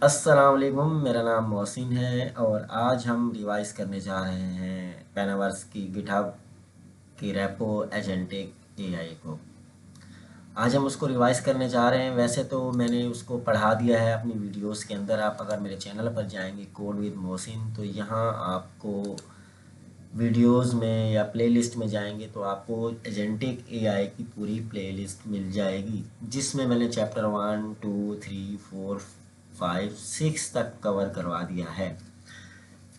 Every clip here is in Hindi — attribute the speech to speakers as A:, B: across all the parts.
A: अस्सलाम वालेकुम। मेरा नाम मोहसिन है और आज हम रिवाइज़ करने जा रहे हैं पेनावर्स की गिटहब की रेपो एजेंटिक एआई को। आज हम उसको रिवाइज़ करने जा रहे हैं। वैसे तो मैंने उसको पढ़ा दिया है अपनी वीडियोस के अंदर। आप अगर मेरे चैनल पर जाएंगे कोड विद मोहसिन तो यहाँ आपको वीडियोस में या प्लेलिस्ट में जाएंगे तो आपको एजेंटिक एआई की पूरी प्लेलिस्ट मिल जाएगी, जिसमें मैंने चैप्टर 1 2 3 4 5 6 तक कवर करवा दिया है।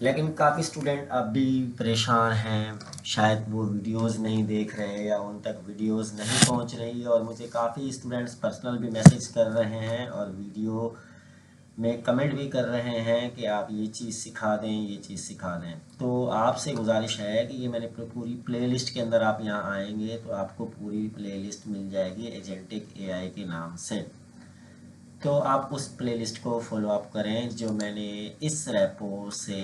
A: लेकिन काफ़ी स्टूडेंट अब भी परेशान हैं, शायद वो वीडियोस नहीं देख रहे या उन तक वीडियोस नहीं पहुंच रही, और मुझे काफ़ी स्टूडेंट्स पर्सनल भी मैसेज कर रहे हैं और वीडियो में कमेंट भी कर रहे हैं कि आप ये चीज़ सिखा दें, ये चीज़ सिखा दें। तो आपसे गुजारिश है कि ये मैंने पूरी प्लेलिस्ट के अंदर, आप यहाँ आएंगे तो आपको पूरी प्लेलिस्ट मिल जाएगी एजेंटिक एआई के नाम से। तो आप उस प्लेलिस्ट को फॉलो अप करें जो मैंने इस रेपो से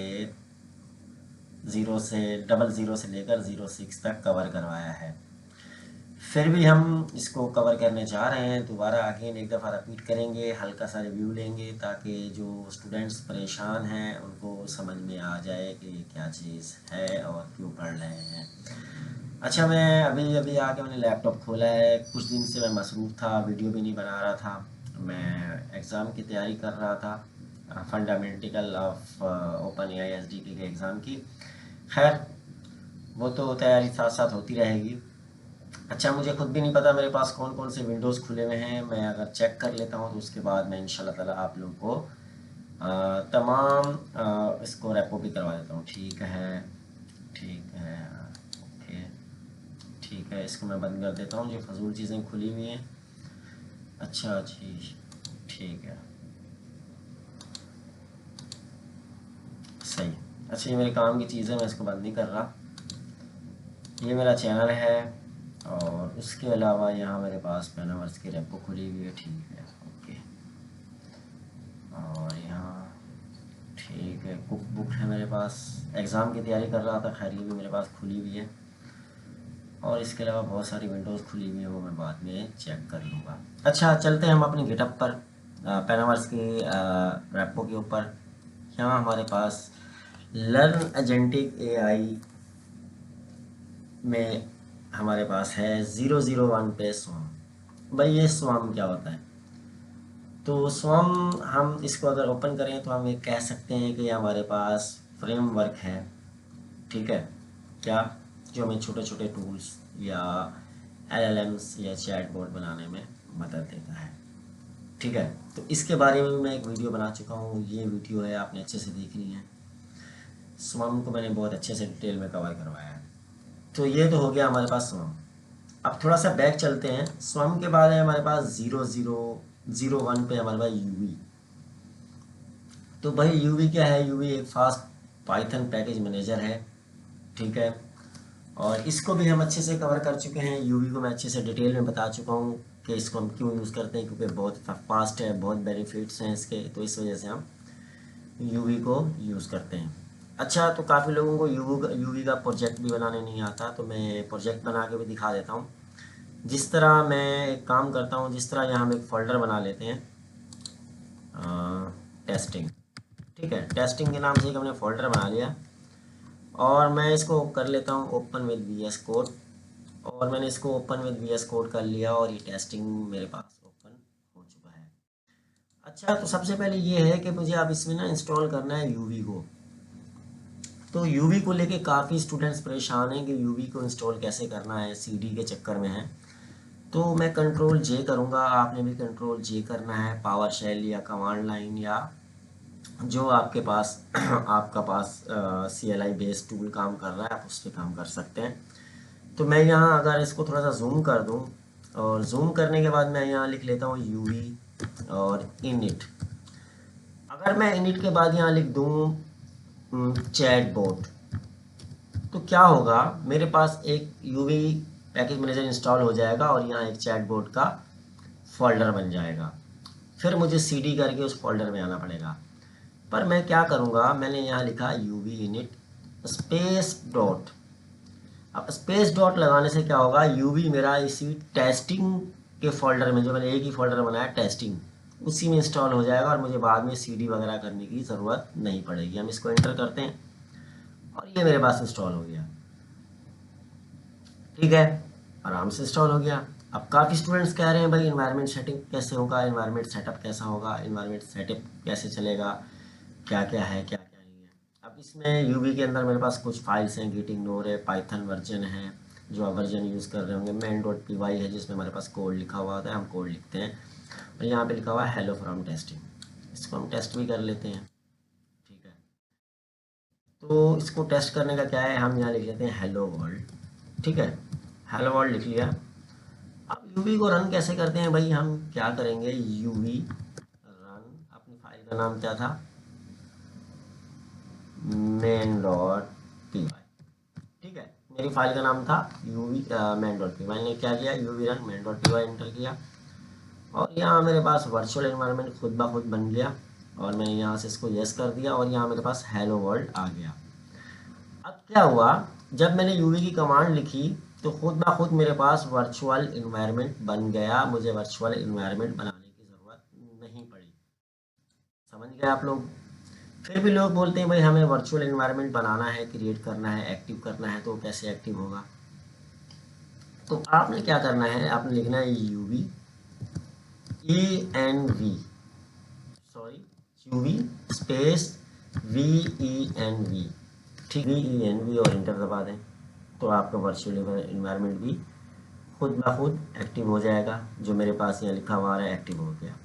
A: 00 से लेकर 06 तक कवर करवाया है। फिर भी हम इसको कवर करने जा रहे हैं, दोबारा अगेन एक दफ़ा रिपीट करेंगे, हल्का सा रिव्यू लेंगे ताकि जो स्टूडेंट्स परेशान हैं उनको समझ में आ जाए कि ये क्या चीज़ है और क्यों पढ़ रहे हैं। अच्छा, मैं अभी अभी आके मैंने लैपटॉप खोला है। कुछ दिन से मैं मसरूफ़ था, वीडियो भी नहीं बना रहा था। मैं एग्ज़ाम की तैयारी कर रहा था, fundamental of open AI SDT के एग्ज़ाम की। खैर, वो तो तैयारी साथ साथ होती रहेगी। अच्छा, मुझे खुद भी नहीं पता मेरे पास कौन कौन से विंडोज़ खुले हुए हैं। मैं अगर चेक कर लेता हूँ तो उसके बाद मैं इंशाल्लाह ताला आप लोगों को तमाम इसको रेपो भी करवा देता हूँ। ठीक है, ठीक है, ओके, ठीक है। इसको मैं बंद कर देता हूँ, ये फजूल चीज़ें खुली हुई हैं। अच्छा जी, ठीक है, सही। अच्छा, ये मेरे काम की चीज़ है, मैं इसको बंद नहीं कर रहा। ये मेरा चैनल है और उसके अलावा यहाँ मेरे पास पेनावर्स की रेपो खुली हुई है। ठीक है, ओके। और यहाँ ठीक है, कुक बुक है मेरे पास। एग्ज़ाम की तैयारी कर रहा था, खैर ये भी मेरे पास खुली हुई है। और इसके अलावा बहुत सारी विंडोज़ खुली हुई है, वो मैं बाद में चेक कर लूँगा। अच्छा, चलते हैं हम अपनी गिटअप पर, पेनावर्स की रेपो के ऊपर। यहाँ हमारे पास लर्न एजेंटिक एआई में हमारे पास है 001 पे स्वाम। भाई, ये स्वाम क्या होता है? तो स्वाम, हम इसको अगर ओपन करें तो हम ये कह सकते हैं कि ये हमारे पास फ्रेमवर्क है। ठीक है, क्या जो हमें छोटे छोटे टूल्स या एलएलएम्स या चैटबॉट बनाने में मदद देता है। ठीक है, तो इसके बारे में मैं एक वीडियो बना चुका हूँ। ये वीडियो है, आपने अच्छे से देखनी है। स्वम को मैंने बहुत अच्छे से डिटेल में कवर करवाया है। तो ये तो हो गया हमारे पास स्वम। अब थोड़ा सा बैक चलते हैं। स्वम के बाद है हमारे पास 0001 पे हमारे पास यूवी। तो भाई, यूवी क्या है? यूवी एक फास्ट पाइथन पैकेज मैनेजर है। ठीक है, और इसको भी हम अच्छे से कवर कर चुके हैं। यूवी को मैं अच्छे से डिटेल में बता चुका हूँ कि इसको हम क्यों यूज़ करते हैं, क्योंकि बहुत फास्ट है, बहुत बेनिफिट्स हैं इसके, तो इस वजह से हम यूवी को यूज़ करते हैं। अच्छा, तो काफ़ी लोगों को यूवी का प्रोजेक्ट भी बनाने नहीं आता, तो मैं प्रोजेक्ट बना के भी दिखा देता हूँ। जिस तरह मैं एक काम करता हूँ, जिस तरह यहाँ हम एक फ़ोल्डर बना लेते हैं, टेस्टिंग। ठीक है, टेस्टिंग के नाम से एक हमने फ़ोल्डर बना लिया और मैं इसको कर लेता हूँ ओपन विद वीएस कोड। और मैंने इसको ओपन विद वीएस कोड कर लिया और ये टेस्टिंग मेरे पास ओपन हो चुका है। अच्छा, तो सबसे पहले ये है कि मुझे अब इसमें ना इंस्टॉल करना है यूवी को। तो यूवी को लेके काफ़ी स्टूडेंट्स परेशान हैं कि यूवी को इंस्टॉल कैसे करना है, सीडी के चक्कर में है। तो मैं कंट्रोल जे करूँगा, आपने भी कंट्रोल जे करना है। पावर शेल या कमांड लाइन या जो आपके पास आपका पास C L I based tool काम कर रहा है, आप उस पर काम कर सकते हैं। तो मैं यहाँ अगर इसको थोड़ा सा जूम कर दूँ, और जूम करने के बाद मैं यहाँ लिख लेता हूँ यूवी और इनिट। अगर मैं इनिट के बाद यहाँ लिख दूँ चैट बोट, तो क्या होगा? मेरे पास एक यूवी पैकेज मैनेजर इंस्टॉल हो जाएगा और यहाँ एक चैट बोट का फोल्डर बन जाएगा। फिर मुझे सीडी करके उस फोल्डर में आना पड़ेगा। पर मैं क्या करूँगा, मैंने यहाँ लिखा यूवी इनिट स्पेस डॉट। अब स्पेस डॉट लगाने से क्या होगा, यूवी मेरा इसी टेस्टिंग के फोल्डर में, जो मैंने एक ही फोल्डर बनाया टेस्टिंग, उसी में इंस्टॉल हो जाएगा और मुझे बाद में सीडी वगैरह करने की ज़रूरत नहीं पड़ेगी। हम इसको एंटर करते हैं और ये मेरे पास इंस्टॉल हो गया। ठीक है, आराम से इंस्टॉल हो गया। अब काफ़ी स्टूडेंट्स कह रहे हैं भाई इन्वायरमेंट सेटिंग कैसे होगा, इन्वायरमेंट सेटअप कैसा होगा, इन्वायरमेंट सेटअप कैसे चलेगा, क्या क्या है क्या क्या नहीं है। अब इसमें यूवी के अंदर मेरे पास कुछ फाइल्स हैं, गिट इग्नोर है, पाइथन वर्जन है जो आप वर्जन यूज़ कर रहे होंगे, main.py है जिसमें हमारे पास कोड लिखा हुआ होता है, हम कोड लिखते हैं और यहाँ पे लिखा हुआ है हेलो फ्रॉम टेस्टिंग, इसको हम टेस्ट भी कर लेते हैं। ठीक है, तो इसको टेस्ट करने का क्या है, हम यहाँ लिख लेते हैं हेलो वर्ल्ड। ठीक है, हेलो वर्ल्ड लिख लिया। अब यूवी को रन कैसे करते हैं भाई, हम क्या करेंगे, यूवी रन, अपनी फाइल का नाम क्या था, main.py। ठीक है, मेरी फाइल का नाम था यूवी main.py। मैंने क्या किया, यूवी रन main.py एंटर किया और यहाँ मेरे पास वर्चुअल एनवायरनमेंट खुद ब खुद बन गया और मैंने यहाँ से इसको यस कर दिया और यहाँ मेरे पास हेलो वर्ल्ड आ गया। अब क्या हुआ, जब मैंने यूवी की कमांड लिखी तो खुद ब खुद मेरे पास वर्चुअल इन्वायरमेंट बन गया, मुझे वर्चुअल इन्वायरमेंट बनाने की ज़रूरत नहीं पड़ी। समझ गए आप लोग। फिर भी लोग बोलते हैं भाई हमें वर्चुअल इन्वायरमेंट बनाना है, क्रिएट करना है, एक्टिव करना है, तो कैसे एक्टिव होगा। तो आपने क्या करना है, आपने लिखना है UV ENV, sorry UV space VENV। ठीक, VENV और इंटर दबा दें तो आपका वर्चुअल इन्वायरमेंट भी खुद ब खुद एक्टिव हो जाएगा। जो मेरे पास यहाँ लिखा हुआ है एक्टिव हो गया।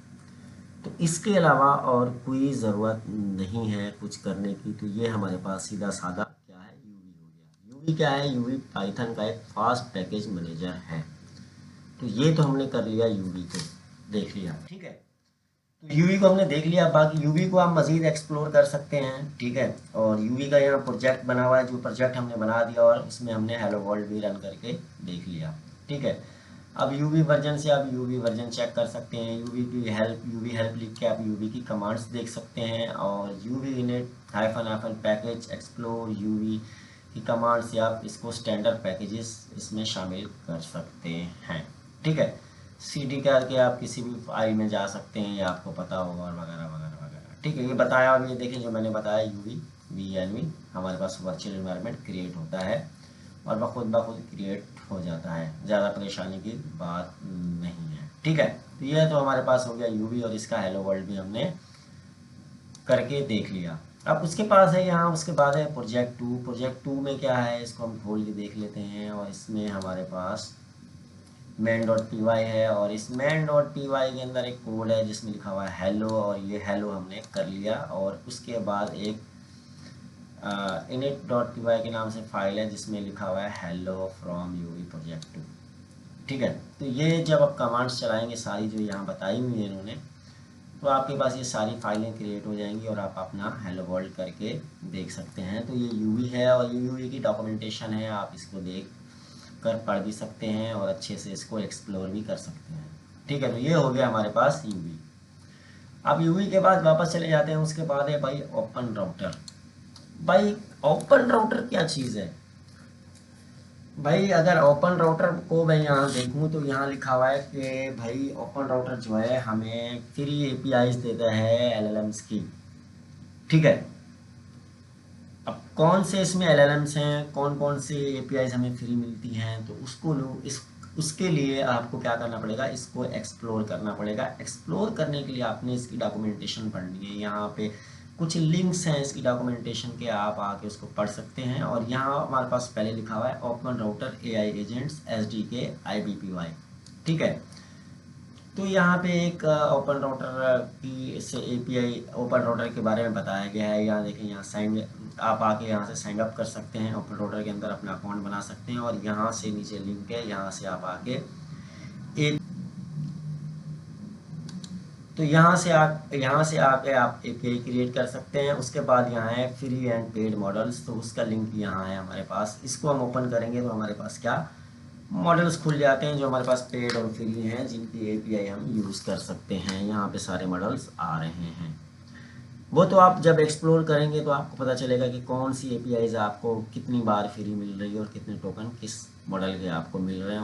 A: तो इसके अलावा और कोई ज़रूरत नहीं है कुछ करने की। तो ये हमारे पास सीधा साधा क्या है, यूवी हो गया। यूवी क्या है, यूवी पाइथन का एक फास्ट पैकेज मैनेजर है। तो ये तो हमने कर लिया, यूवी को देख लिया। ठीक है, तो यूवी को हमने देख लिया। बाकी यूवी को आप मज़ीद एक्सप्लोर कर सकते हैं। ठीक है, और यूवी का यहाँ प्रोजेक्ट बना हुआ है, जो प्रोजेक्ट हमने बना दिया और उसमें हमने हेलो वर्ल्ड भी रन करके देख लिया। ठीक है, अब यूवी वर्जन से आप यूवी वर्जन चेक कर सकते हैं, यूवी हेल्प लिख के आप यूवी की कमांड्स देख सकते हैं और UV init hyphen package explore UV की कमांड से आप इसको स्टैंडर्ड पैकेजेस इसमें शामिल कर सकते हैं। ठीक है, सीडी करके आप किसी भी फाइल में जा सकते हैं, ये आपको पता होगा और वगैरह वगैरह वगैरह। ठीक है, ये बताया। अब ये देखें जो मैंने बताया, यूवी VNV हमारे पास वर्चुअल एनवायरनमेंट क्रिएट होता है और ब खुद क्रिएट हो जाता है, ज़्यादा परेशानी की बात नहीं है। ठीक है, तो ये तो हमारे पास हो गया यूवी और इसका हेलो वर्ल्ड भी हमने करके देख लिया। अब उसके पास है यहाँ, उसके बाद है प्रोजेक्ट 2। प्रोजेक्ट 2 में क्या है, इसको हम खोल के देख लेते हैं और इसमें हमारे पास main.py है और इस main.py के अंदर एक कोड है जिसमें लिखा हुआ है हेलो और ये हेलो हमने कर लिया और उसके बाद एक init.py के नाम से फाइल है जिसमें लिखा हुआ है हेलो फ्रॉम यूवी प्रोजेक्ट 2। ठीक है, तो ये जब आप कमांड्स चलाएंगे सारी जो यहाँ बताई हुई है इन्होंने, तो आपके पास ये सारी फाइलें क्रिएट हो जाएंगी और आप अपना हेलो वर्ल्ड करके देख सकते हैं। तो ये यूवी है और ये यूवी की डॉक्यूमेंटेशन है, आप इसको देख कर पढ़ भी सकते हैं और अच्छे से इसको एक्सप्लोर भी कर सकते हैं। ठीक है, तो ये हो गया हमारे पास यूवी। अब यूवी के बाद वापस चले जाते हैं, उसके बाद है भाई ओपन राउटर। भाई ओपन राउटर क्या चीज़ है भाई, अगर ओपन राउटर को मैं यहाँ देखूँ तो यहाँ लिखा हुआ है कि भाई ओपन राउटर जो है हमें फ्री APIs देता है LLMs की। ठीक है, अब कौन से इसमें LLMs हैं, कौन कौन से APIs हमें फ्री मिलती हैं, तो उसके लिए आपको क्या करना पड़ेगा, इसको एक्सप्लोर करना पड़ेगा। एक्सप्लोर करने के लिए आपने इसकी डॉक्यूमेंटेशन पढ़नी है। यहाँ पे कुछ लिंक्स हैं इसकी डॉक्यूमेंटेशन के, आप आके उसको पढ़ सकते हैं। और यहाँ हमारे पास पहले लिखा हुआ है open router AI agents SDK IBPY। ठीक है, तो यहाँ पे एक ओपन राउटर की से API ओपन राउटर के बारे में बताया गया है। यहाँ देखें, यहाँ आप आके यहाँ से साइन अप कर सकते हैं, ओपन राउटर के अंदर अपना अकाउंट बना सकते हैं और यहाँ से नीचे लिंक है, यहाँ से आप आके तो यहाँ से आके आप API क्रिएट कर सकते हैं। उसके बाद यहाँ है फ्री एंड पेड मॉडल्स, तो उसका लिंक यहाँ है हमारे पास। इसको हम ओपन करेंगे तो हमारे पास क्या मॉडल्स खुल जाते हैं जो हमारे पास पेड और फ्री हैं, जिनकी API हम यूज़ कर सकते हैं। यहाँ पे सारे मॉडल्स आ रहे हैं। वो तो आप जब एक्सप्लोर करेंगे तो आपको पता चलेगा कि कौन सी APIs आपको कितनी बार फ्री मिल रही है और कितने टोकन किस मॉडल के आपको मिल रहे हैं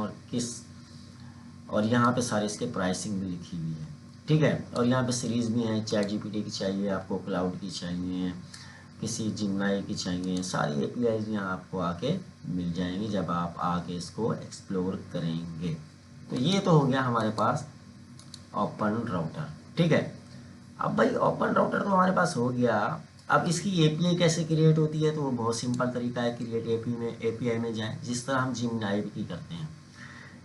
A: और यहाँ पे सारे इसके प्राइसिंग भी लिखी हुई है। ठीक है। और यहाँ पे सीरीज़ भी हैं, चैट जीपीटी की चाहिए आपको, क्लाउड की चाहिए, किसी जिमनाई की चाहिए, सारी एपीआईज यहाँ आपको आके मिल जाएंगी जब आप आके इसको एक्सप्लोर करेंगे। तो ये तो हो गया हमारे पास ओपन राउटर। ठीक है, अब भाई ओपन राउटर तो हमारे पास हो गया, अब इसकी एपीआई कैसे क्रिएट होती है? तो वो बहुत सिंपल तरीका है क्रिएट एपीआई में जाए, जिस तरह हम जिमनाई की करते हैं।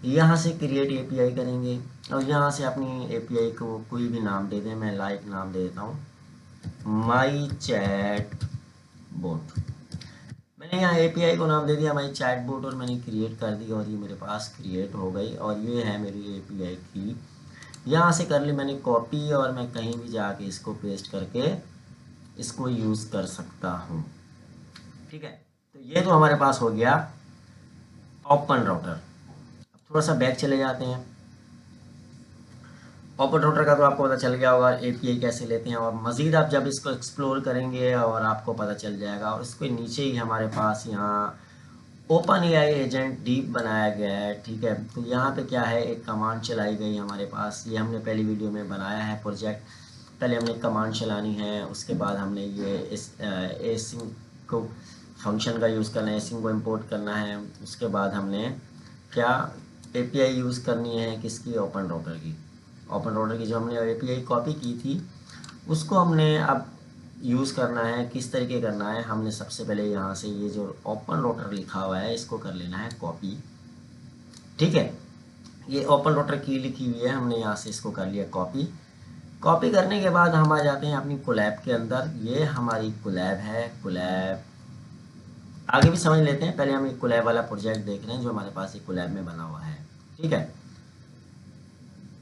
A: यहाँ से क्रिएट एपीआई करेंगे और यहाँ से अपनी एपीआई को कोई भी नाम दे दें, मैं लाइक नाम दे देता हूँ माई चैट बोट। मैंने यहाँ एपीआई को नाम दे दिया माई चैट बोट और मैंने क्रिएट कर दी और ये मेरे पास क्रिएट हो गई और ये है मेरी एपीआई की। यहाँ से कर ली मैंने कॉपी और मैं कहीं भी जाके इसको पेस्ट करके इसको यूज़ कर सकता हूँ। ठीक है, तो ये तो हमारे पास हो गया ओपन राउटर। अब थोड़ा सा बैक चले जाते हैं। ओपन राउटर का तो आपको पता चल गया होगा एपीआई कैसे लेते हैं, और मज़ीद आप जब इसको एक्सप्लोर करेंगे और आपको पता चल जाएगा। और इसके नीचे ही हमारे पास यहाँ ओपन एआई एजेंट डीप बनाया गया है। ठीक है, तो यहाँ पे क्या है, एक कमांड चलाई गई हमारे पास, ये हमने पहली वीडियो में बनाया है प्रोजेक्ट। पहले हमने कमांड चलानी है, उसके बाद हमने ये इस एसिंग को फंक्शन का यूज़ करना है, एसिंग को इंपोर्ट करना है। उसके बाद हमने क्या एपीआई यूज़ करनी है, किसकी, ओपन राउटर की। ओपन राउटर की जो हमने एपीआई कॉपी की थी उसको हमने अब यूज़ करना है। किस तरीके करना है, हमने सबसे पहले यहाँ से ये जो ओपन राउटर लिखा हुआ है इसको कर लेना है कॉपी। ठीक है, ये ओपन राउटर की लिखी हुई है, हमने यहाँ से इसको कर लिया कॉपी। कॉपी करने के बाद हम आ जाते हैं अपनी कोलैब के अंदर। ये हमारी कोलैब है, कोलैब आगे भी समझ लेते हैं, पहले हम एक कोलैब वाला प्रोजेक्ट देख रहे हैं जो हमारे पास एक कोलैब में बना हुआ है। ठीक है,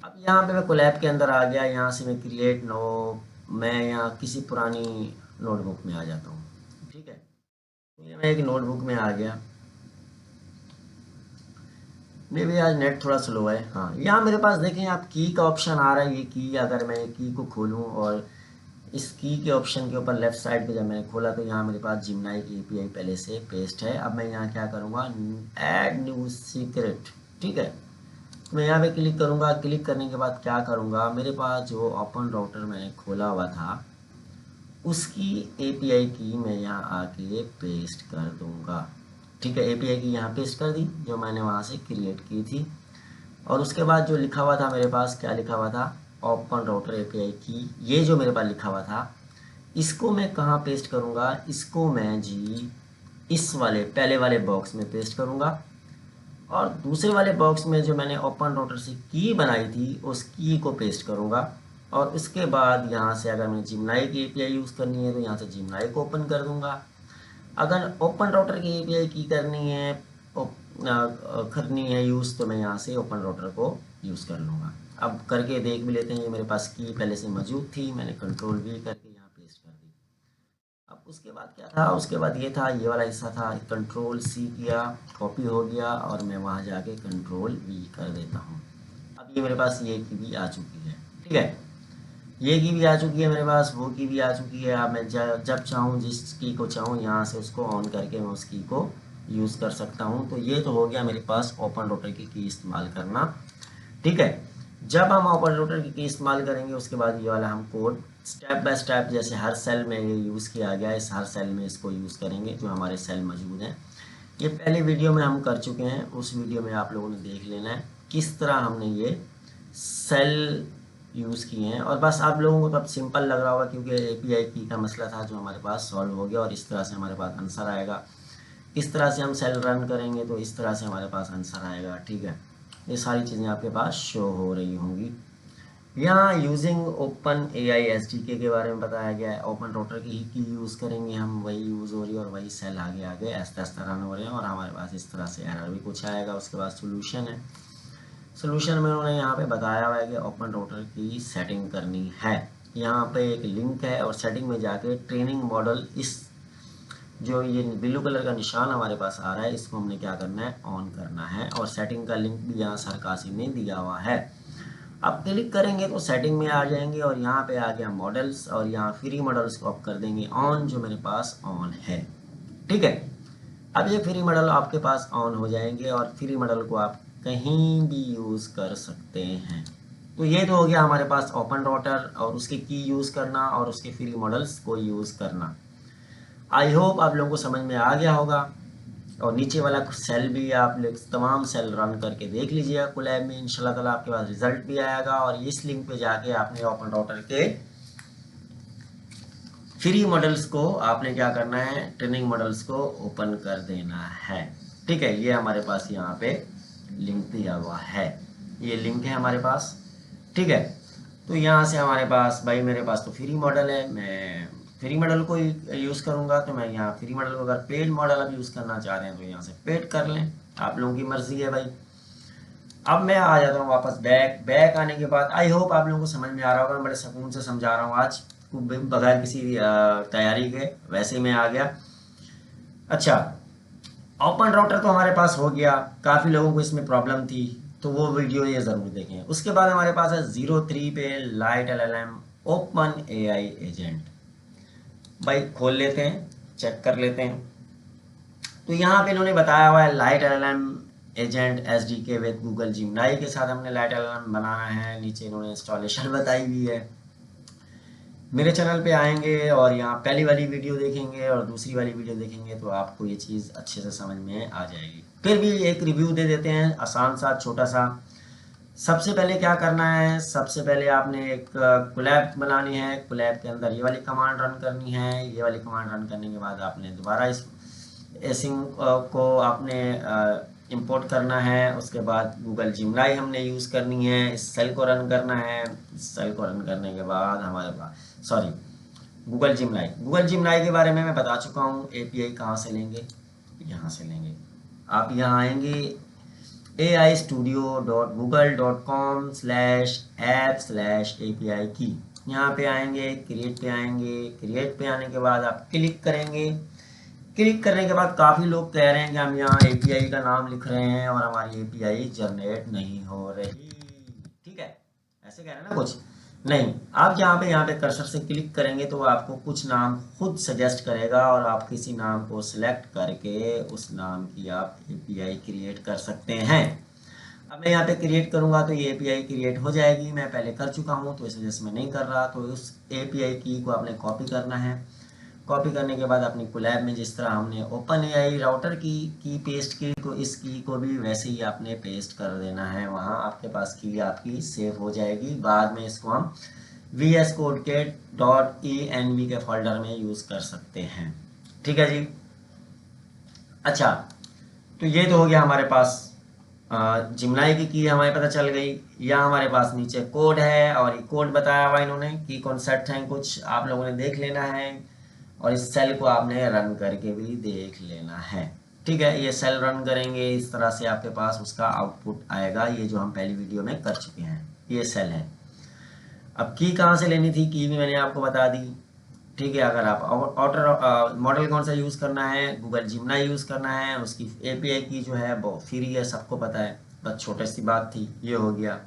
A: अब यहाँ पे मैं कोलैब के अंदर आ गया, यहाँ से मैं क्रिएट नो, मैं यहाँ किसी पुरानी नोटबुक में आ जाता हूँ। ठीक है, तो ये मैं एक नोटबुक में आ गया। मे भी आज नेट थोड़ा स्लो है। हाँ, यहाँ मेरे पास देखें आप की का ऑप्शन आ रहा है, ये की, अगर मैं की को खोलूँ और इस की के ऑप्शन के ऊपर लेफ्ट साइड पे जब मैंने खोला तो यहाँ मेरे पास जिमनाई की एपीआई पहले से पेस्ट है। अब मैं यहाँ क्या करूँगा, ऐड न्यू सीक्रेट। ठीक है, मैं यहाँ पे क्लिक करूँगा। क्लिक करने के बाद क्या करूँगा, मेरे पास जो ओपन राउटर मैंने खोला हुआ था उसकी एपीआई की मैं यहाँ आके पेस्ट कर दूँगा। ठीक है, एपीआई की यहाँ पेस्ट कर दी जो मैंने वहाँ से क्रिएट की थी। और उसके बाद जो लिखा हुआ था मेरे पास, क्या लिखा हुआ था, ओपन राउटर एपीआई की, ये जो मेरे पास लिखा हुआ था इसको मैं कहाँ पेस्ट करूँगा, इसको मैं जी इस वाले पहले वाले बॉक्स में पेस्ट करूँगा। और दूसरे वाले बॉक्स में जो मैंने ओपन राउटर से की बनाई थी उस की को पेस्ट करूँगा। और उसके बाद यहाँ से अगर मैं जिमनाई की एपीआई यूज़ करनी है तो यहाँ से जिमनाई को ओपन कर दूँगा। अगर ओपन राउटर की एपीआई की करनी है यूज़ तो मैं यहाँ से ओपन राउटर को यूज़ कर लूँगा। अब करके देख भी लेते हैं, ये मेरे पास की पहले से मौजूद थी, मैंने कंट्रोल वी करके यहाँ पेस्ट कर दी। अब उसके बाद क्या था, उसके बाद ये था, ये वाला हिस्सा था, कंट्रोल सी किया, कॉपी हो गया और मैं वहाँ जाके कंट्रोल वी कर देता हूँ। अब ये मेरे पास ये की भी आ चुकी है। ठीक है, ये की भी आ चुकी है मेरे पास, वो की भी आ चुकी है। अब मैं जब चाहूँ जिस की को चाहूँ यहाँ से उसको ऑन करके मैं उस की को यूज़ कर सकता हूँ। तो ये तो हो गया मेरे पास ओपन राउटर की इस्तेमाल करना। ठीक है, जब हम ओपन राउटर की इस्तेमाल करेंगे उसके बाद ये वाला हम कोड स्टेप बाय स्टेप, जैसे हर सेल में ये यूज़ किया गया है, इस हर सेल में इसको यूज़ करेंगे जो हमारे सेल मौजूद हैं। ये पहले वीडियो में हम कर चुके हैं, उस वीडियो में आप लोगों ने देख लेना है किस तरह हमने ये सेल यूज़ किए हैं। और बस आप लोगों को तो अब सिंपल लग रहा होगा क्योंकि एपीआई की का मसला था जो हमारे पास सॉल्व हो गया और इस तरह से हमारे पास आंसर आएगा। इस तरह से हम सेल रन करेंगे तो इस तरह से हमारे पास आंसर आएगा। ठीक है, ये सारी चीज़ें आपके पास शो हो रही होंगी। यहाँ यूजिंग ओपन एआई एसडीके के बारे में बताया गया है। ओपन राउटर की ही की यूज़ करेंगे हम, वही यूज़ हो रही है और वही सेल आगे आगे आस्ते आस्ते रन हो रहे हैं और हमारे पास इस तरह से एरर भी कुछ आएगा। उसके बाद सोल्यूशन है, सोल्यूशन में उन्होंने यहाँ पे बताया हुआ है कि ओपन राउटर की सेटिंग करनी है। यहाँ पे एक लिंक है और सेटिंग में जाके ट्रेनिंग मॉडल, इस जो ये ब्लू कलर का निशान हमारे पास आ रहा है इसको हमने क्या करना है, ऑन करना है। और सेटिंग का लिंक भी यहाँ सरकासी में दिया हुआ है। अब क्लिक करेंगे तो सेटिंग में आ जाएंगे और यहाँ पे आ गया मॉडल्स और यहाँ फ्री मॉडल्स को आप कर देंगे ऑन, जो मेरे पास ऑन है। ठीक है, अब ये फ्री मॉडल आपके पास ऑन हो जाएंगे और फ्री मॉडल को आप कहीं भी यूज़ कर सकते हैं। तो ये तो हो गया हमारे पास ओपन राउटर और उसके की यूज़ करना और उसके फ्री मॉडल्स को यूज़ करना। आई होप आप लोगों को समझ में आ गया होगा। और नीचे वाला सेल भी आप लोग तमाम सेल रन करके देख लीजिएगा कोलैब में, इंशाल्लाह ताला आपके पास रिजल्ट भी आएगा। और इस लिंक पे जाके आपने ओपन राउटर के फ्री मॉडल्स को आपने क्या करना है, ट्रेनिंग मॉडल्स को ओपन कर देना है। ठीक है, ये हमारे पास यहाँ पे लिंक दिया हुआ है, ये लिंक है हमारे पास। ठीक है, तो यहाँ से हमारे पास भाई मेरे पास तो फ्री मॉडल है, मैं फ्री मॉडल को यूज़ करूँगा। तो मैं यहाँ फ्री मॉडल को, अगर पेड मॉडल आप यूज़ करना चाहते हैं तो यहाँ से पेड कर लें, आप लोगों की मर्जी है भाई। अब मैं आ जाता हूँ वापस बैक आने के बाद आई होप आप लोगों को समझ में आ रहा होगा। मैं बड़े सुकून से समझा रहा हूँ आज, बगैर किसी तैयारी के, वैसे ही मैं आ गया। अच्छा, ओपन राउटर तो हमारे पास हो गया, काफ़ी लोगों को इसमें प्रॉब्लम थी तो वो वीडियो ये ज़रूर देखें। उसके बाद हमारे पास है 03 पे light LLM open AI agent. भाई खोल लेते हैं, चेक कर लेते हैं। तो यहाँ पे इन्होंने बताया हुआ है light LLM agent SDK with Google जिमनाई के साथ हमने लाइट LLM बनाना है। नीचे इन्होंने इंस्टॉलेशन बताई हुई है। मेरे चैनल पे आएंगे और यहाँ पहली वाली वीडियो देखेंगे और दूसरी वाली वीडियो देखेंगे तो आपको ये चीज़ अच्छे से समझ में आ जाएगी। फिर भी एक रिव्यू दे देते हैं आसान सा छोटा सा। सबसे पहले क्या करना है, सबसे पहले आपने एक कोलैब बनानी है। कोलैब के अंदर ये वाली कमांड रन करनी है। ये वाली कमांड रन करने के बाद आपने दोबारा इस एसिंग को आपने इंपोर्ट करना है। उसके बाद गूगल जिमनाई हमने यूज़ करनी है। इस सेल को रन करना है। इस सेल को रन करने के बाद हमारे पास गूगल जिमनाई के बारे में मैं बता चुका हूँ। API कहाँ से लेंगे, यहाँ से लेंगे। आप यहाँ आएंगे aistudio.google.com/app/API की, यहाँ पे आएंगे, क्रिएट पे आएंगे। क्रिएट पे आने के बाद आप क्लिक करेंगे। क्लिक करने के बाद काफ़ी लोग कह रहे हैं कि हम यहाँ API का नाम लिख रहे हैं और हमारी API जनरेट नहीं हो रही। ठीक है, ऐसे कह रहे हैं ना कुछ नहीं। आप यहाँ पे कर्सर से क्लिक करेंगे तो आपको कुछ नाम खुद सजेस्ट करेगा और आप किसी नाम को सिलेक्ट करके उस नाम की आप API क्रिएट कर सकते हैं। अब मैं यहाँ पे क्रिएट करूँगा तो ये API क्रिएट हो जाएगी। मैं पहले कर चुका हूँ तो इस वजह से मैं नहीं कर रहा। तो उस API की को आपने कॉपी करना है। कॉपी करने के बाद अपनी कोलैब में जिस तरह हमने ओपन AI राउटर की पेस्ट की, तो इस की को भी वैसे ही आपने पेस्ट कर देना है। वहाँ आपके पास की आपकी सेव हो जाएगी। बाद में इसको हम VS Code के .env के फोल्डर में यूज़ कर सकते हैं। ठीक है जी। अच्छा, तो ये तो हो गया हमारे पास जिमनाई की हमें पता चल गई। या हमारे पास नीचे कोड है और ये कोड बताया हुआ इन्होंने की कॉन्सेप्ट हैं कुछ, आप लोगों ने देख लेना है और इस सेल को आपने रन करके भी देख लेना है। ठीक है, ये सेल रन करेंगे, इस तरह से आपके पास उसका आउटपुट आएगा। ये जो हम पहली वीडियो में कर चुके हैं, ये सेल है। अब की कहाँ से लेनी थी, की भी मैंने आपको बता दी। ठीक है, अगर आप ऑर्डर मॉडल कौन सा यूज़ करना है, गूगल जिमनाई यूज़ करना है। उसकी API की जो है वो फ्री है, सबको पता है, बस छोटी सी बात थी, ये हो गया।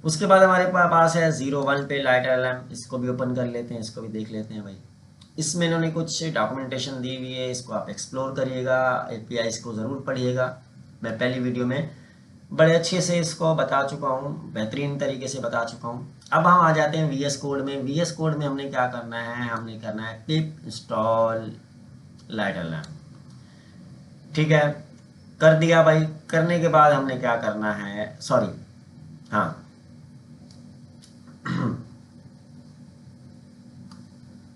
A: उसके बाद हमारे पास है 01 पे लाइट LLM। इसको भी ओपन कर लेते हैं, इसको भी देख लेते हैं भाई। इसमें इन्होंने कुछ डॉक्यूमेंटेशन दी हुई है, इसको आप एक्सप्लोर करिएगा। API इसको ज़रूर पढ़िएगा। मैं पहली वीडियो में बड़े अच्छे से इसको बता चुका हूँ, बेहतरीन तरीके से बता चुका हूँ। अब हम आ जाते हैं VS कोड में। VS कोड में हमने क्या करना है, हमने करना है पिप इंस्टॉल लाइट LLM। ठीक है, कर दिया भाई। करने के बाद हमने क्या करना है, हाँ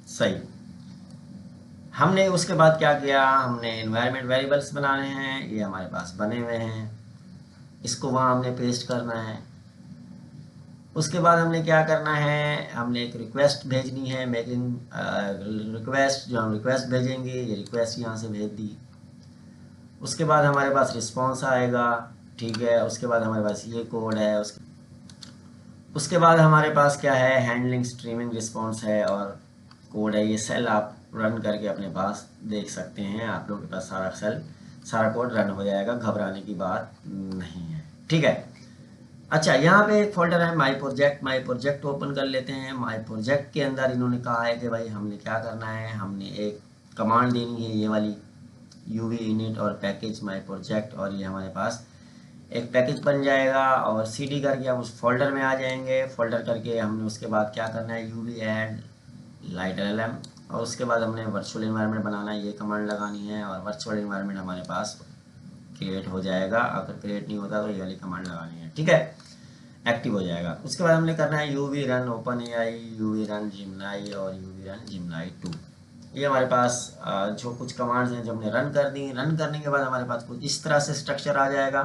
A: सही। हमने उसके बाद क्या किया, हमने एनवायरनमेंट वेरिएबल्स बनाने हैं, ये हमारे पास बने हुए हैं, इसको वहाँ हमने पेस्ट करना है। उसके बाद हमने क्या करना है, हमने एक रिक्वेस्ट भेजनी है, मेकिंग रिक्वेस्ट। जो हम रिक्वेस्ट भेजेंगे, ये रिक्वेस्ट यहाँ से भेज दी। उसके बाद हमारे पास रिस्पॉन्स आएगा। ठीक है, उसके बाद हमारे पास ये कोड है। उसके बाद हमारे पास क्या है, हैंडलिंग स्ट्रीमिंग रिस्पॉन्स है और कोड है। ये सेल आप रन करके अपने पास देख सकते हैं। आप लोगों के पास सारा कोड रन हो जाएगा, घबराने की बात नहीं है। ठीक है। अच्छा, यहाँ पे एक फोल्डर है माई प्रोजेक्ट ओपन कर लेते हैं। माई प्रोजेक्ट के अंदर इन्होंने कहा है कि भाई हमने क्या करना है, हमने एक कमांड देनी है, ये वाली UV init और पैकेज माई प्रोजेक्ट। और ये हमारे पास एक पैकेज बन जाएगा और cd करके हम उस फोल्डर में आ जाएंगे। फोल्डर करके हमने उसके बाद क्या करना है, uv ऐड लाइट LLM, और उसके बाद हमने वर्चुअल इन्वायरमेंट बनाना है, ये कमांड लगानी है और वर्चुअल इन्वायरमेंट हमारे पास क्रिएट हो जाएगा। अगर क्रिएट नहीं होता तो ये वाली कमांड लगानी है, ठीक है, एक्टिव हो जाएगा। उसके बाद हमने करना है UV run open AI, UV run जिमनाई और यूवी रन जिमनाई 2। ये हमारे पास जो कुछ कमांड्स हैं जो हमने रन कर दी। रन करने के बाद हमारे पास कुछ इस तरह से स्ट्रक्चर आ जाएगा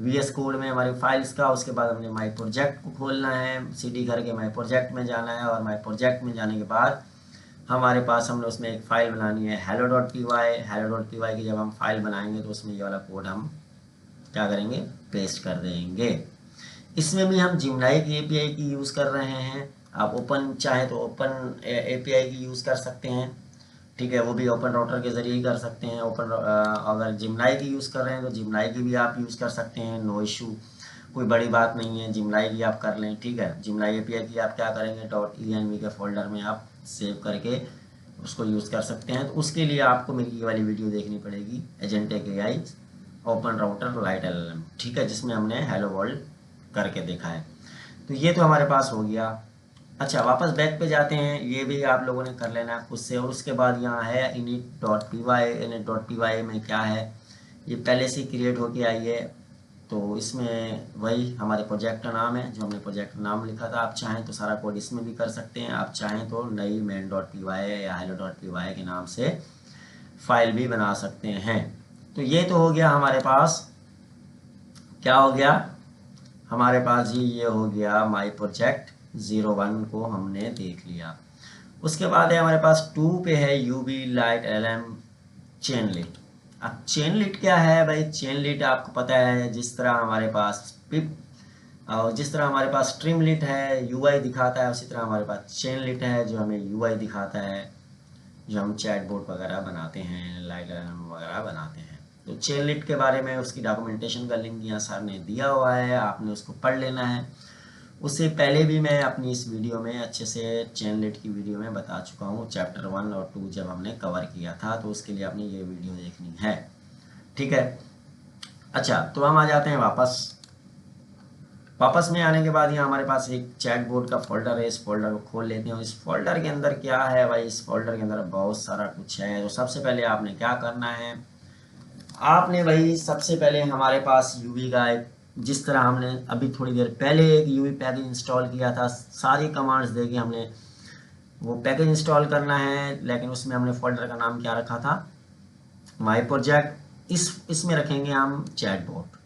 A: VS कोड में हमारी फाइल्स का। उसके बाद हमने माई प्रोजेक्ट को खोलना है, CD करके माई प्रोजेक्ट में जाना है, और माई प्रोजेक्ट में जाने के बाद हमारे पास हमने उसमें एक फ़ाइल बनानी है hello.py। hello.py की जब हम फाइल बनाएंगे तो उसमें ये वाला कोड हम क्या करेंगे, पेस्ट कर देंगे। इसमें भी हम जिमनाई की API की यूज़ कर रहे हैं। आप ओपन चाहे तो ओपन API की यूज़ कर सकते हैं, ठीक है, वो भी ओपन राउटर के ज़रिए ही कर सकते हैं। अगर जिमनाई की यूज़ कर रहे हैं तो जिमनाई की भी आप यूज़ कर सकते हैं, नो इशू, कोई बड़ी बात नहीं है, जिमनाई की आप कर लें, ठीक है। जिमनाई API की आप क्या करेंगे, .env के फोल्डर में आप सेव करके उसको यूज़ कर सकते हैं। तो उसके लिए आपको मेरी ये वाली वीडियो देखनी पड़ेगी, agentic AI open router light LLM, ठीक है, जिसमें हमने हेलो वर्ल्ड करके देखा है। तो ये तो हमारे पास हो गया। अच्छा, वापस बैक पे जाते हैं, ये भी आप लोगों ने कर लेना है खुद से। और उसके बाद यहाँ है init.py। init.py में क्या है, ये पहले से क्रिएट होके आई है, तो इसमें वही हमारे प्रोजेक्ट का नाम है जो हमने प्रोजेक्ट का नाम लिखा था। आप चाहें तो सारा कोड इसमें भी कर सकते हैं, आप चाहें तो नई main.py या hello.py के नाम से फाइल भी बना सकते हैं। तो ये तो हो गया हमारे पास, क्या हो गया हमारे पास जी, ये हो गया माई प्रोजेक्ट 01 को हमने देख लिया। उसके बाद है हमारे पास 2 पे है यूवी लाइट LLM चेनलिट। अब चेनलिट क्या है भाई, चेनलिट आपको पता है, जिस तरह हमारे पास पिप और जिस तरह हमारे पास स्ट्रीमलिट है UI दिखाता है, उसी तरह हमारे पास चेनलिट है जो हमें UI दिखाता है, जो हम चैटबॉट वगैरह बनाते हैं, लाइट LLM वगैरह बनाते हैं। तो चेनलिट के बारे में उसकी डॉक्यूमेंटेशन का लिंक यहाँ सर ने दिया हुआ है, आपने उसको पढ़ लेना है। उससे पहले भी मैं अपनी इस वीडियो में अच्छे से चेनलिट की वीडियो में बता चुका हूँ, चैप्टर 1 और 2 जब हमने कवर किया था, तो उसके लिए आपने ये वीडियो देखनी है, ठीक है। अच्छा, तो हम आ जाते हैं वापस में आने के बाद यहाँ हमारे पास एक चैटबॉट का फोल्डर है। इस फोल्डर को खोल लेते हैं। इस फोल्डर के अंदर क्या है भाई, इस फोल्डर के अंदर बहुत सारा कुछ है। तो सबसे पहले आपने क्या करना है, आपने भाई सबसे पहले हमारे पास यूवी का एक, जिस तरह हमने अभी थोड़ी देर पहले एक यूवी पैकेज इंस्टॉल किया था, सारी कमांड्स देके हमने वो पैकेज इंस्टॉल करना है, लेकिन उसमें हमने फोल्डर का नाम क्या रखा था, माई प्रोजेक्ट। इसमें रखेंगे हम चैटबॉट,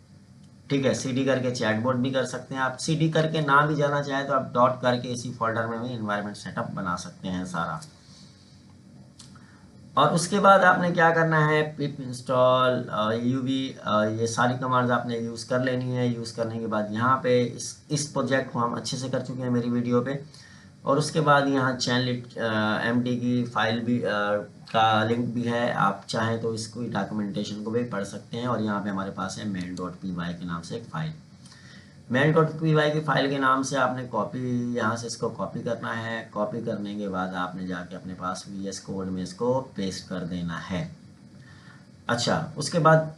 A: ठीक है। CD करके चैटबॉट भी कर सकते हैं आप, CD करके ना भी जाना चाहे तो आप डॉट करके इसी फोल्डर में भी इन्वायरमेंट सेटअप बना सकते हैं सारा। और उसके बाद आपने क्या करना है, पिप इंस्टॉल यूवी, ये सारी कमांड्स आपने यूज़ कर लेनी है। यूज़ करने के बाद यहाँ पे इस प्रोजेक्ट को हम अच्छे से कर चुके हैं मेरी वीडियो पे। और उसके बाद यहाँ चैनलिट MD की फाइल भी का लिंक भी है, आप चाहें तो इसको डॉक्यूमेंटेशन को भी पढ़ सकते हैं। और यहाँ पे हमारे पास है main.py के नाम से एक फाइल। main.py की फाइल के नाम से आपने कॉपी, यहाँ से इसको कॉपी करना है। कॉपी करने के बाद आपने जाके अपने पास VS कोड में इसको पेस्ट कर देना है। अच्छा, उसके बाद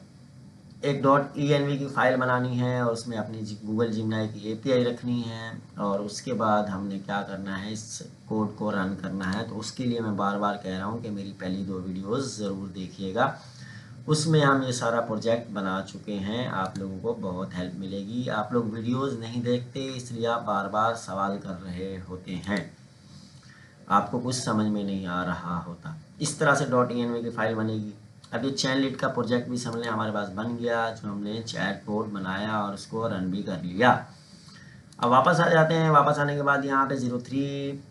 A: एक .env की फाइल बनानी है और उसमें अपनी गूगल जिमनाई की API रखनी है। और उसके बाद हमने क्या करना है, इस कोड को रन करना है। तो उसके लिए मैं बार बार कह रहा हूँ कि मेरी पहली 2 वीडियोस ज़रूर देखिएगा, उसमें हम ये सारा प्रोजेक्ट बना चुके हैं। आप लोगों को बहुत हेल्प मिलेगी। आप लोग वीडियोस नहीं देखते, इसलिए आप बार बार सवाल कर रहे होते हैं, आपको कुछ समझ में नहीं आ रहा होता। इस तरह से .env की फाइल बनेगी। अब ये चैनलिट का प्रोजेक्ट भी समझ लें हमारे पास बन गया, जो हमने चैटबॉट बनाया और उसको रन भी कर लिया। अब वापस आ जाते हैं। वापस आने के बाद यहाँ पे 03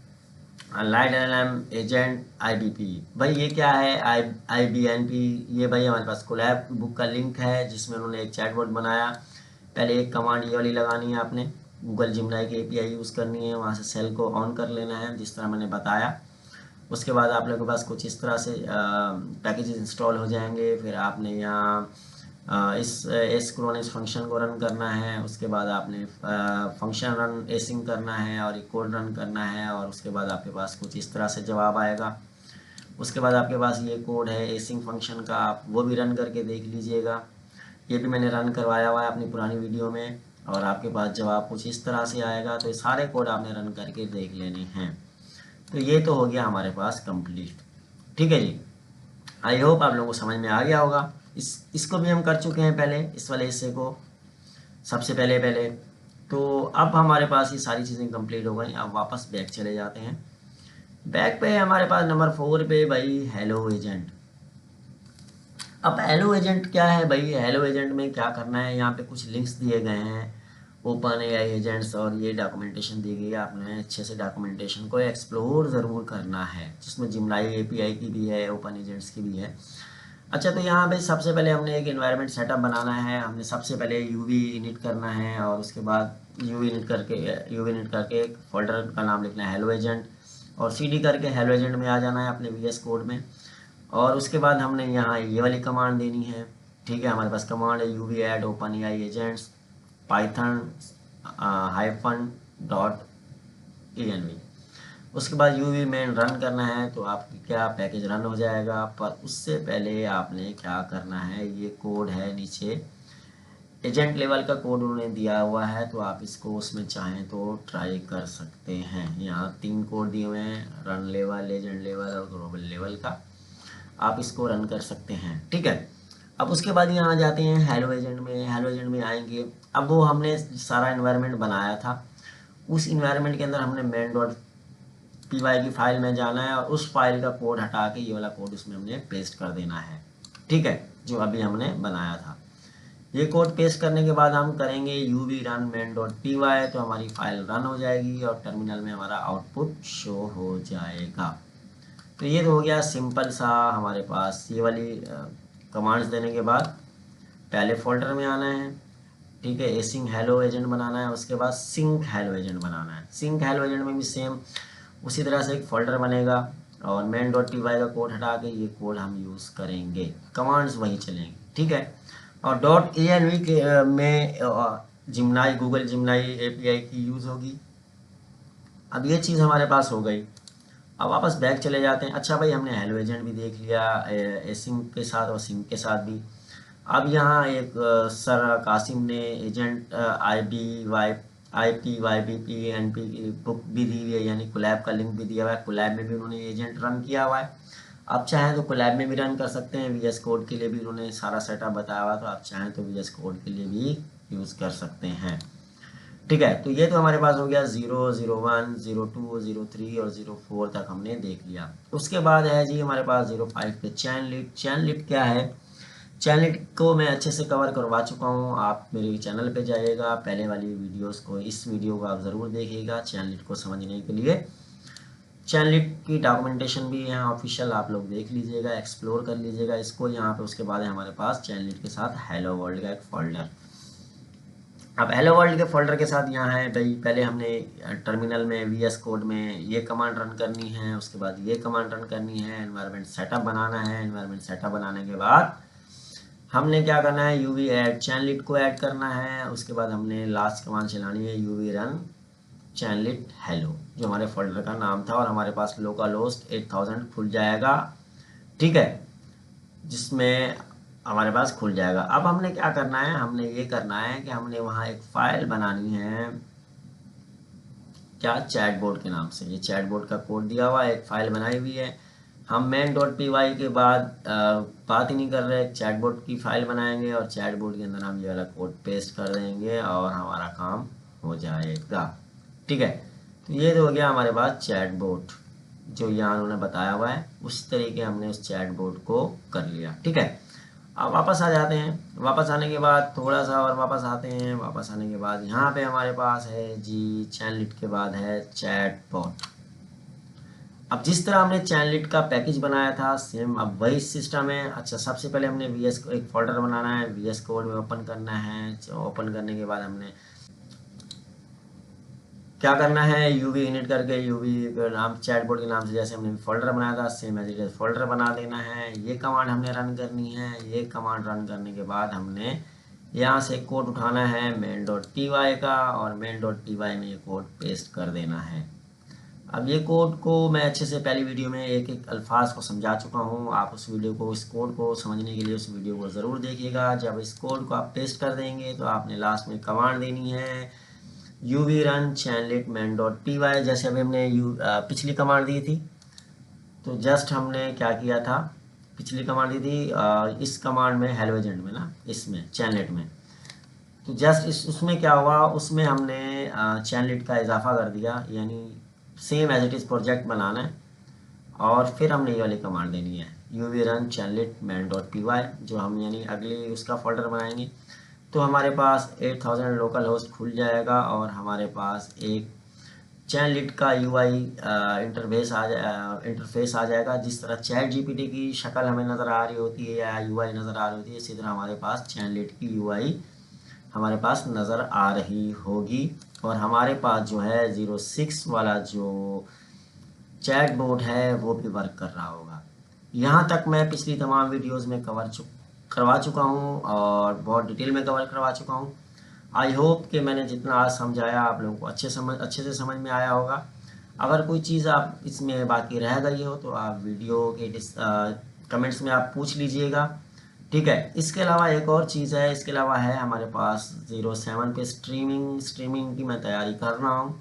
A: लाइट LLM एजेंट IBP, भाई ये क्या है, IBNP, ये भाई हमारे पास कोलैब बुक का लिंक है जिसमें उन्होंने एक चैटबॉट बनाया। पहले एक कमांड ये वाली लगानी है, आपने गूगल जिमनाई की API यूज़ करनी है, वहाँ से सेल को ऑन कर लेना है जिस तरह मैंने बताया। उसके बाद आप लोगों के पास कुछ इस तरह से पैकेजेस इंस्टॉल हो जाएंगे। फिर आपने यहाँ इस एसिंक्रोनस फंक्शन को रन करना है। उसके बाद आपने फंक्शन रन एसिंक करना है और एक कोड रन करना है। और उसके बाद आपके पास कुछ इस तरह से जवाब आएगा। उसके बाद आपके पास ये कोड है एसिंक फंक्शन का, आप वो भी रन करके देख लीजिएगा, ये भी मैंने रन करवाया हुआ है अपनी पुरानी वीडियो में, और आपके पास जवाब कुछ इस तरह से आएगा। तो ये सारे कोड आपने रन करके देख लेने हैं। तो ये तो हो गया हमारे पास कंप्लीट। ठीक है जी, आई होप आप लोगों को समझ में आ गया होगा। इसको भी हम कर चुके हैं पहले, इस वाले हिस्से को सबसे पहले। तो अब हमारे पास ये सारी चीज़ें कंप्लीट हो गई। अब वापस बैक चले जाते हैं। बैक पे हमारे पास नंबर 4 पे भाई हेलो एजेंट। अब हेलो एजेंट क्या है भाई? हेलो एजेंट में क्या करना है, यहाँ पे कुछ लिंक्स दिए गए हैं ओपन एआई एजेंट्स, और ये डॉक्यूमेंटेशन दी गई है। आपने अच्छे से डॉक्यूमेंटेशन को एक्सप्लोर ज़रूर करना है, जिसमें जिमनाई एपीआई की भी है, ओपन एजेंट्स की भी है। अच्छा, तो यहाँ पे सबसे पहले हमने एक एनवायरनमेंट सेटअप बनाना है। हमने सबसे पहले यूवी इनिट करना है, और उसके बाद यूवी इनिट करके एक फोल्डर का नाम लिखना है हेलो एजेंट, और सीडी करके हेलो एजेंट में आ जाना है अपने वीएस कोड में। और उसके बाद हमने यहाँ ये वाली कमांड देनी है। ठीक है, हमारे पास कमांड है UV add open AI agents Python -.env। उसके बाद यूवी मेन रन करना है, तो आपकी क्या पैकेज रन हो जाएगा। पर उससे पहले आपने क्या करना है, ये कोड है नीचे एजेंट लेवल का कोड उन्होंने दिया हुआ है, तो आप इसको उसमें चाहें तो ट्राई कर सकते हैं। यहाँ 3 कोड दिए हुए हैं, रन लेवल, एजेंट लेवल और ग्लोबल लेवल का। आप इसको रन कर सकते हैं। ठीक है, अब उसके बाद यहाँ जाते हैं हेलो एजेंट में। हेलो एजेंट में आएंगे, अब वो हमने सारा इन्वायरमेंट बनाया था, उस इन्वायरमेंट के अंदर हमने main.py की फाइल में जाना है, और उस फाइल का कोड हटा के ये वाला कोड उसमें हमने पेस्ट कर देना है। ठीक है, जो अभी हमने बनाया था। ये कोड पेस्ट करने के बाद हम करेंगे uv run main.py, तो हमारी फाइल रन हो जाएगी और टर्मिनल में हमारा आउटपुट शो हो जाएगा। तो ये तो हो गया सिंपल सा हमारे पास। ये वाली कमांड्स देने के बाद पहले फोल्डर में आना है। ठीक है, एसिंग हेलो एजेंट बनाना है, उसके बाद सिंक हेलो एजेंट बनाना है। सिंक हेलो एजेंट में भी सेम उसी तरह से एक फोल्डर बनेगा, और main.py का कोड हटा के ये कोड हम यूज़ करेंगे, कमांड्स वही चलेंगी। ठीक है, और .env के में जिमनाई, गूगल जिमनाई एपीआई की यूज़ होगी। अब ये चीज़ हमारे पास हो गई। अब वापस बैक चले जाते हैं। अच्छा भाई, हमने हेलो एजेंट भी देख लिया एसिंग के साथ और सिंक के साथ भी। अब यहाँ एक सर कासिम ने एजेंट IPYBP की बुक भी दी हुई है, यानी कोलैब का लिंक भी दिया हुआ है। कोलैब में भी उन्होंने एजेंट रन किया हुआ है। आप चाहें तो कोलैब में भी रन कर सकते हैं। VS कोड के लिए भी उन्होंने सारा सेटअप बताया हुआ, तो आप चाहें तो VS कोड के लिए भी यूज़ कर सकते हैं। ठीक है, तो ये तो हमारे पास हो गया 0, 01, 02, 03 और 04 तक हमने देख लिया। उसके बाद है जी हमारे पास 05 पे चैन लीड। चैन लीड क्या है? चैन लीड को मैं अच्छे से कवर करवा चुका हूँ। आप मेरे चैनल पे जाइएगा, पहले वाली वीडियोस को, इस वीडियो को आप ज़रूर देखिएगा चैन लीड को समझने के लिए। चैन लीड की डॉक्यूमेंटेशन भी यहाँ ऑफिशियल, आप लोग देख लीजिएगा, एक्सप्लोर कर लीजिएगा इसको यहाँ पे। उसके बाद है हमारे पास चैन लीड के साथ हेलो वर्ल्ड का एक फोल्डर। अब हेलो वर्ल्ड के फोल्डर के साथ यहाँ है भाई, पहले हमने टर्मिनल में VS कोड में ये कमांड रन करनी है, उसके बाद ये कमांड रन करनी है, एनवायरनमेंट सेटअप बनाना है। एनवायरनमेंट सेटअप बनाने के बाद हमने क्या करना है, यूवी ऐड चैन लीड को ऐड करना है। उसके बाद हमने लास्ट कमांड चलानी है यूवी रन चैन लीड हेलो, जो हमारे फोल्डर का नाम था, और हमारे पास लोकल होस्ट 8000 खुल जाएगा। ठीक है, जिसमें हमारे पास खुल जाएगा। अब हमने क्या करना है, हमने ये करना है कि हमने वहाँ एक फाइल बनानी है, क्या, चैटबॉट के नाम से। ये चैटबॉट का कोड दिया हुआ है, एक फाइल बनाई हुई है। हम main.py के बाद बात ही नहीं कर रहे, चैटबॉट की फाइल बनाएंगे, और चैटबॉट के अंदर हम ये वाला कोड पेस्ट कर देंगे और हमारा काम हो जाएगा। ठीक है, तो ये तो हो गया हमारे पास चैटबॉट, जो यहाँ उन्होंने बताया हुआ है उस तरीके हमने उस चैटबॉट को कर लिया। ठीक है, अब वापस आ जाते हैं। वापस आने के बाद थोड़ा सा और वापस आते हैं। वापस आने के बाद यहाँ पे हमारे पास है जी चैन लीड के बाद है चैटबॉट। अब जिस तरह हमने चैन लीड का पैकेज बनाया था सेम अब वही सिस्टम है। अच्छा, सबसे पहले हमने VS को एक फोल्डर बनाना है, VS कोड में ओपन करना है। ओपन करने के बाद हमने क्या करना है, यूवी इनिट करके यूवी नाम चैटबॉट के नाम से जैसे हमने फोल्डर बनाया था same as it is folder बना देना है। ये कमांड हमने रन करनी है। ये कमांड रन करने के बाद हमने यहाँ से कोड उठाना है main.py का, और main.py में ये कोड पेस्ट कर देना है। अब ये कोड को मैं अच्छे से पहली वीडियो में एक एक अल्फाज को समझा चुका हूँ। आप उस वीडियो को, इस कोड को समझने के लिए उस वीडियो को ज़रूर देखिएगा। जब इस कोड को आप पेस्ट कर देंगे तो आपने लास्ट में कमांड देनी है uv run chanlet main.py। जैसे अभी हमने पिछली कमांड दी थी, तो जस्ट हमने क्या किया था, पिछली कमांड दी थी इस कमांड में हेलो एजेंट में ना, इसमें चैनलेट में, तो जस्ट उसमें क्या हुआ, उसमें हमने चैनलेट का इजाफा कर दिया, यानी same as it is project बनाना है। और फिर हमने ये वाली कमांड देनी है uv run chanlet main.py, जो हम यानी अगले उसका फोल्डर बनाएंगे तो हमारे पास 8000 लोकल होस्ट खुल जाएगा और हमारे पास एक चैनलिट का यूआई इंटरफेस आ जाएगा। जिस तरह चैट जीपीटी की शक्ल हमें नज़र आ रही होती है या यूआई नज़र आ रही होती है, इसी तरह हमारे पास चैनलिट की यूआई हमारे पास नज़र आ रही होगी। और हमारे पास जो है 06 वाला जो चैट बोट है वो भी वर्क कर रहा होगा। यहाँ तक मैं पिछली तमाम वीडियोस में करवा चुका हूँ और बहुत डिटेल में कवर करवा चुका हूँ। आई होप कि मैंने जितना आज समझाया आप लोगों को अच्छे से समझ में आया होगा। अगर कोई चीज़ आप इसमें बाकी रह गई हो तो आप वीडियो के कमेंट्स में आप पूछ लीजिएगा, ठीक है। इसके अलावा एक और चीज़ है, इसके अलावा है हमारे पास 07 पे स्ट्रीमिंग की मैं तैयारी कर रहा हूँ।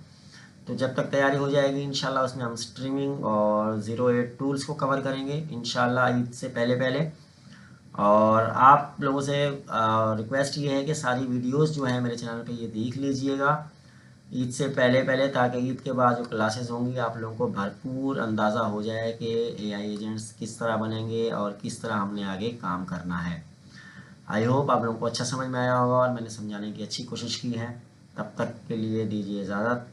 A: तो जब तक तैयारी हो जाएगी इंशाल्लाह उसमें हम स्ट्रीमिंग और 08 टूल्स को कवर करेंगे इंशाल्लाह ईद से पहले पहले। और आप लोगों से रिक्वेस्ट ये है कि सारी वीडियोस जो है मेरे चैनल पे ये देख लीजिएगा ईद से पहले पहले, ताकि ईद के बाद जो क्लासेस होंगी आप लोगों को भरपूर अंदाज़ा हो जाए कि एआई एजेंट्स किस तरह बनेंगे और किस तरह हमने आगे काम करना है। आई होप आप लोगों को अच्छा समझ में आया होगा और मैंने समझाने की अच्छी कोशिश की है। तब तक के लिए दीजिए इजाज़त,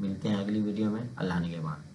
A: मिलते हैं अगली वीडियो में। अल्लाह ने के बाद।